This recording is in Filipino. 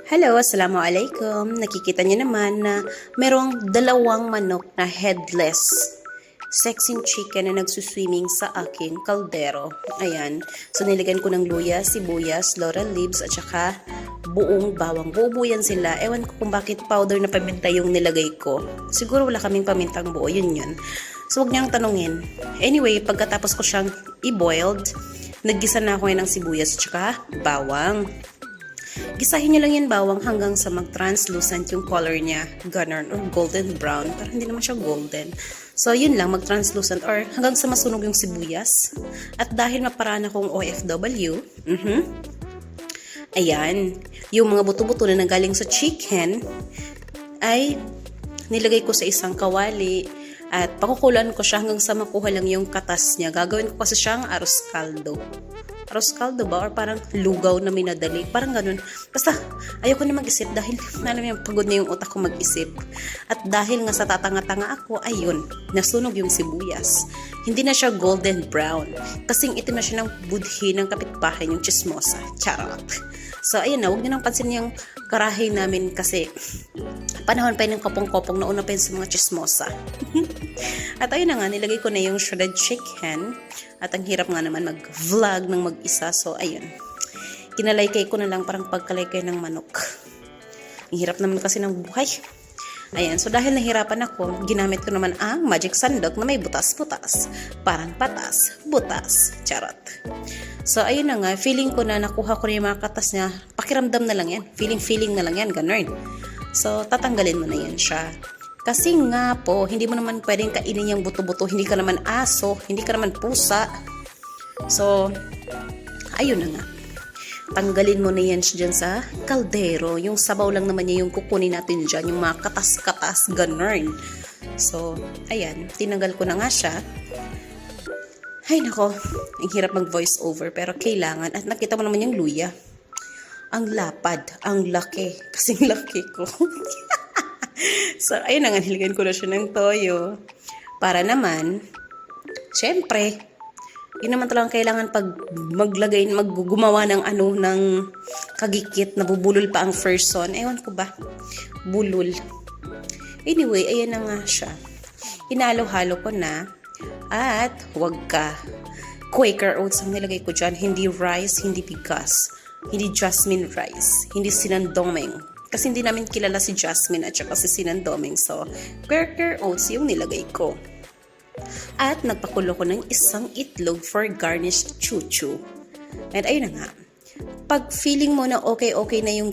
Hello, assalamualaikum. Nakikita niyo naman na merong dalawang manok na headless sexing chicken na nagsuswimming sa aking kaldero. Ayan. So, nilagyan ko ng luya, sibuyas, laurel leaves, at saka buong bawang. Buo yan sila. Ewan ko kung bakit powder na paminta yung nilagay ko. Siguro wala kaming pamintang buo. Yun. So, huwag niyang tanungin. Anyway, pagkatapos ko siyang i-boiled, naggisa na ako ng sibuyas at saka bawang. Gisahin nyo lang yan bawang hanggang sa mag-translucent yung color niya. Ganun, or golden brown. Pero hindi naman siya golden. So, yun lang, mag-translucent or hanggang sa masunog yung sibuyas. At dahil maparaan akong OFW, ayan, yung mga buto-buto na nagaling sa chicken, ay nilagay ko sa isang kawali at pakukulan ko siya hanggang sa makuha lang yung katas niya. Gagawin ko kasi siyang arroz caldo. Arroz caldo ba? Or parang lugaw na minadali. Parang ganun. Basta, ayoko na mag-isip dahil alam mo, pagod na yung utak ko mag-isip. At dahil nga sa tatanga-tanga ako, ayun, nasunog yung sibuyas. Hindi na siya golden brown. Kasing itim na siya ng budhi ng kapitbahay, yung chismosa. Charot. So, ayun na, huwag nyo nang pansin yung karahay namin kasi panahon pa yun ng kopong-kopong na una pa yun sa mga chismosa. At ayun na nga, nilagay ko na yung shredded chicken. At ang hirap nga naman mag-vlog ng mag-isa. So, ayun. Kinalaykay ko na lang parang pagkalaykay ng manok. Ang hirap naman kasi ng buhay. Ayan. So, dahil nahirapan ako, ginamit ko naman ang magic sandok na may butas-butas. Parang patas, butas. Charot. So, ayun na nga. Feeling ko na nakuha ko na yung mga katas niya. Pakiramdam na lang yan. Feeling na lang yan. Ganun. So, tatanggalin mo na yan siya. Kasi nga po, hindi mo naman pwedeng kainin yung buto-buto. Hindi ka naman aso, hindi ka naman pusa. So, ayun na nga. Tanggalin mo na yan dyan sa kaldero. Yung sabaw lang naman niya yung kukunin natin dyan. Yung mga katas-katas, ganun. So, ayan. Tinanggal ko na nga siya. Ay nako, ang hirap mag-voice over pero kailangan. At nakita mo naman yung luya. Ang lapad, ang laki. Kasing laki ko. So, ayun na nga, nilagyan ko na siya ng toyo. Para naman, syempre, yun naman talagang kailangan pag gumawa ng ng kagikit, nabubulol pa ang person. Ewan ko ba? Bulol. Anyway, ayan na nga siya. Hinalo-halo ko na. At, huwag ka. Quaker oats ang nilagay ko dyan. Hindi rice, hindi bigas. Hindi jasmine rice. Hindi sinandomeng. Kasi hindi namin kilala si Jasmine at saka si Sinandoming. So, Quaker oats yung nilagay ko. At nagpakulo ko ng isang itlog for garnished chuchu. And ayun na nga. Pag feeling mo na okay na yung